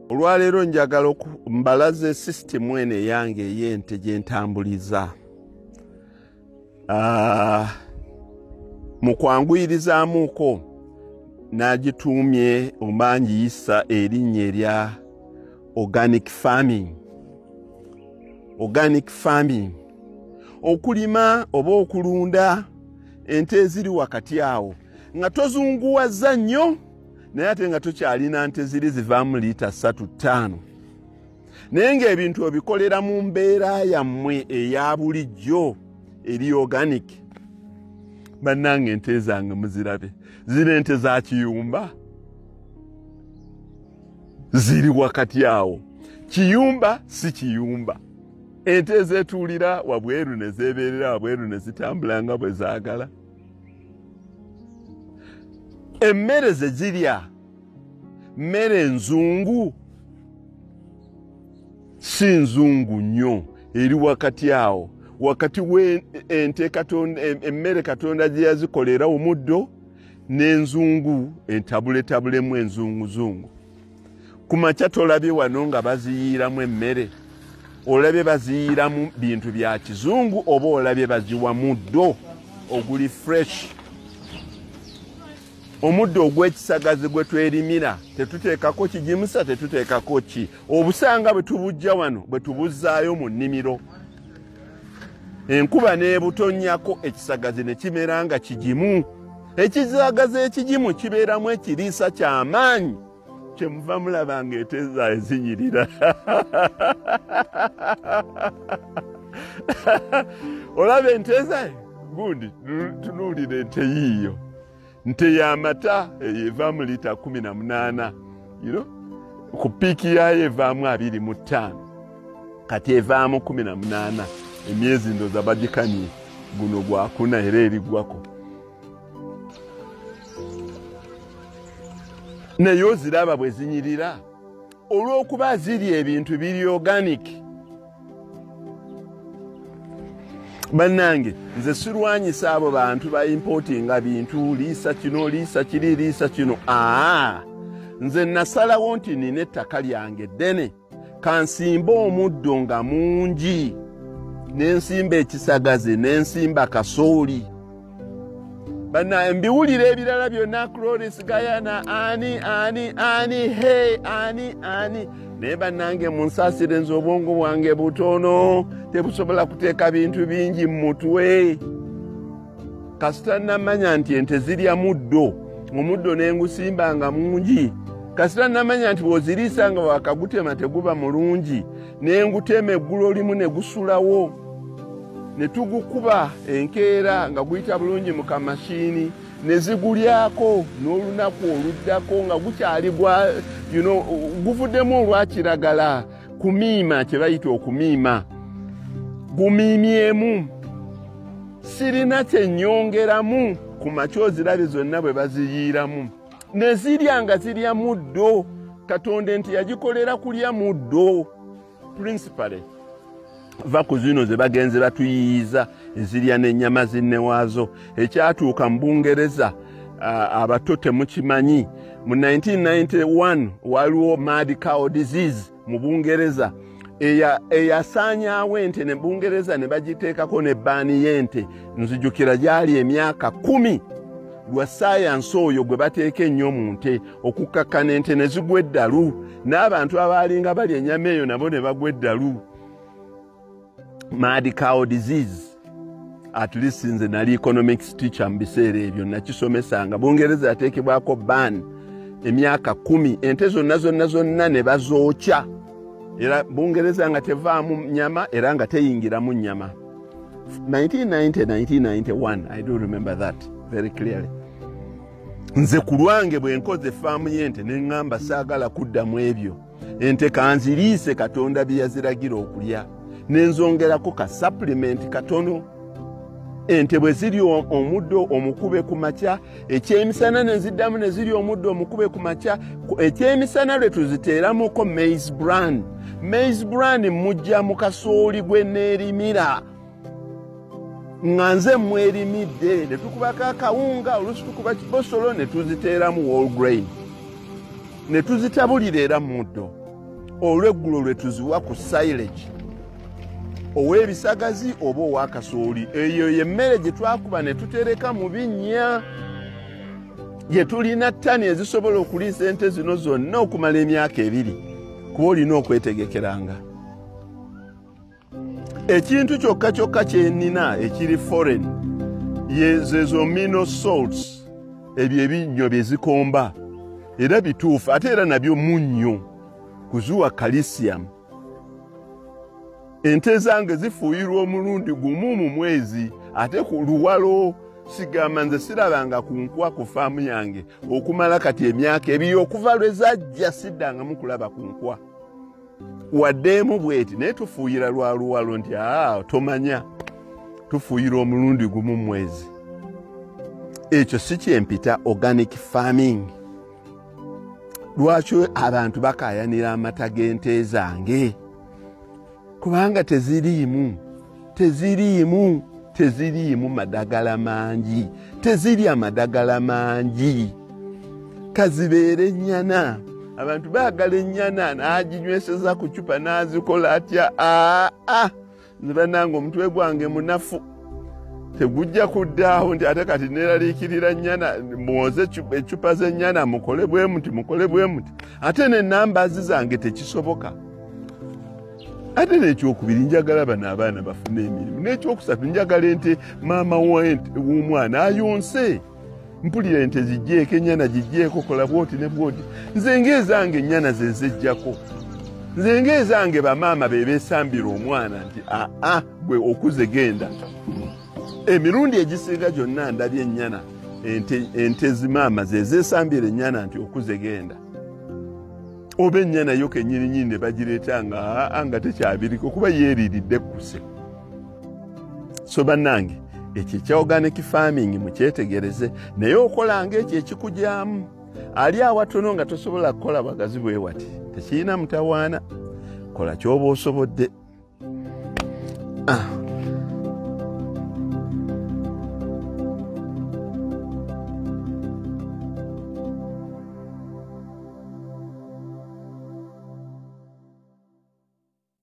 Olwaleero njagala mbalaze system ene yange ey'ente gye ntambuliza. Mu kwanguyirizamuuko n'agituumye ombanjiyisa erinnya erya organic farming. Organic farming. Okulima oba okulunda ente eziri wakati awo nga tozunguwaza nnyo naye ate nga tokyalina nte ziri zivaamu liita 3-5 naye ng'ebintu obikolera mu mbeera yammwe eya bulijjo eri organic. Bannange ente zange muzirabe, ziri ente za kiyumba, ziri wakati awo. Kiyumba si kiyumba. Ente ezetuulira wabweru ne zeebeerera wabweru ne zitambula nga bwe zaagala. Emmere ze zirya mmere nzungu si nzungu nnyo, eri wakati awo, wakati w'ente emmere Katonda gye yazikolera omuddo n'enzungu entabuletabulemu enzunguzungu. Ku makya tolabye wano nga baziyiiramu emmere, olabye baziyiiramu bintu bya kizungu oba olabye baziwa muddo oguli fresh. Omuddo ogw'ekisagazi gwe twerimira tetuteekako kigimusa, tetuteekako ki. Obusanga bwe tubujja wano bwe tubuzzaayo mu nnimiro, enkuba n'ebutonnyako ekisagazi ne kimera nga kigimu. Ekisagazi ekigimu kibeeramu ekiriisa ky'amaanyi kyemuva mulaba ng'ente zaayo zinyirira. Olaba ente zaayo gundi tunuulira ente yiiyo. Nte y'amata evaamu liita 18, ku piiki yaayo evaamu 25, kati evaamu 18. Emyezi ndoza bagikanye guno gwakuna era erigwako. Naye oziraba bwe zinyirira olw'okuba ziri ebintu biri organic. Bannange nze sirwanyisa abo bantu ba importinga bintu liisa kino liisa kiri liisa kino. Nze nasalawo nti nina ettaka lyange ddene kansimba omuddo nga mungi, n'ensimba ekisagazi, n'ensimba kasooli. Bannange mbiwulira ebirala byonna Cloris Gayana ani hey ani. Naye bannange munsaasire nze obwongo bwange butono, tebusobola kuteeka bintu bingi mu mutwe. Kasita namanya nti ente zirya muddo, omuddo n'engusimba nga mungi. Kasita namanya nti bw'oziriisa nga wakagutema teguba mulungi, n'engutema eggulo limu ne gusulawo, ne tugukuba enkeera nga guyita bulungi mu kamashini, ne zigulyako n'olunaku oluddako nga gukyali guvuddemu olwakiragala, kumiima kye bayita okumiima. Gumiimyemu, sirina kye nnyongeramu ku makya ozirabe zonna bwe baziyiiramu. Ne zirya nga zirya muddo, Katonda nti yagikolera kulya muddo. Principally va ku zino ze bagenze batuyiyiza ezirya n'ennyama zinne waazo. Ekyatuuka mu Bungereza abato temukimanyi, mu 1991 waliwo mad cow disease mu Bungereza eyasaanyaawo ente ne Bungereza ne bagiteekako n'ebbaani y'ente. Nzijukira gyali emyaka 10 lwa saayansi oyo gwe bateeka ennyo mu nte okukakkana ente ne zigwa eddalu, n'abantu abaalinga balya ennyama eyo nabo ne bagwa eddalu. Mad cow disease. At least nze nali economics teacher mu biseera ebyo nakisomesanga. Bungereza yateekebwako ban emyaka 10, ente zonna ne bazookya. Era Bungereza nga tevaamu nyama era nga teyingiramu nyama. 1991, I do remember that very clearly. Nze ku lwange bwe nkoze faamu y'ente ne ŋŋamba saagala kuddamu ebyo. Ente kanziriise Katonda bye yaziragira okulya, n'enzongerako ka supplement katono. Ente bwe ziri omuddo omukube ku makya, ekyemisana ne ziddamu ne ziri omuddo omukube ku makya. Ekyemisana lwe tuziteeramuko maize bran. Maize bran mujja mu kasooli gwe neerimira nga nze mwerimidde, ne tukubako akawunga, oluusi tukuba kibosolo ne tuziteeramu whole grain, ne tuzitabulira era muddo. olweggulo lwe tuziwa ku silage ow'ebisagazi oba ow'akasooli. Eyo y'emmere gye twakuba ne tutereka mu binnya. Ye tulina ttani ezisobola okuliisa ente zino zonna okumala emyaka 2 kuba olina okwetegekeranga. Ekintu kyokka kyokka kye nnina ekiri foreign zezo mineral salts, ebyo ebinnyo bye zikomba era bituufu ate era nabyo munnyo kuzuwa calcium. Ente zange zifuuyirwa omulundi gumu mu mwezi ate ku luwalo. Sigamba nze sirabanga ku nkuwa ku faamu yange okumala kati emyaka 2 okuva lwe zajja siddangamu kulaba ku nkuwa waddeemu bweti naye tufuuyira lwa luwalo nti tomanya tufuuyira omulundi gumu mu mwezi. Ekyo si kyempita organic farming. Lwaki abantu bakaayanira amata g'ente zange? Kubanga teziriimu madagala mangi, tezirya madagala mangi. Kazibeere ennyana. Abantu baagala ennyana n'aginyweseza ku cupa n'azikola atya. Nze bannange omutwe gwange munafu. Tegujja kuddaawo nti ate kati neeraliikirira nnyana mwoze ecupa z'ennyana mukole bwe muti. Ate n'ennambaazi zange tekisoboka. Ate n'ekyokubiri njagala bano abaana bafune emirimu. N'ekyokusatu njagala ente maama w'omwana ayonse. Mpulira ente zijjeeko, ennyana gijjeeko, kola bwoti ne bwoti. Nze ng'ezange ennyana ze zijjako. Nze ng'ezange bamaama be beesambira omwana nti gwe okuze genda. Emirundi egisinga gyonna ndabye ennyana ente zimaama ze zeesambira ennyana nti okuze genda. Oba ennyana yo kennyini ne bagireeta nga tekyabiriko kuba yeeriridde kkuse. So bannange ekyo ekya organic farming mukyetegereze naye okolanga ekyo ekikugyamu. Ali awatono nga tosobola kukola bagazi bwe wati tekirina mutawaana. Kola ky'oba osobodde.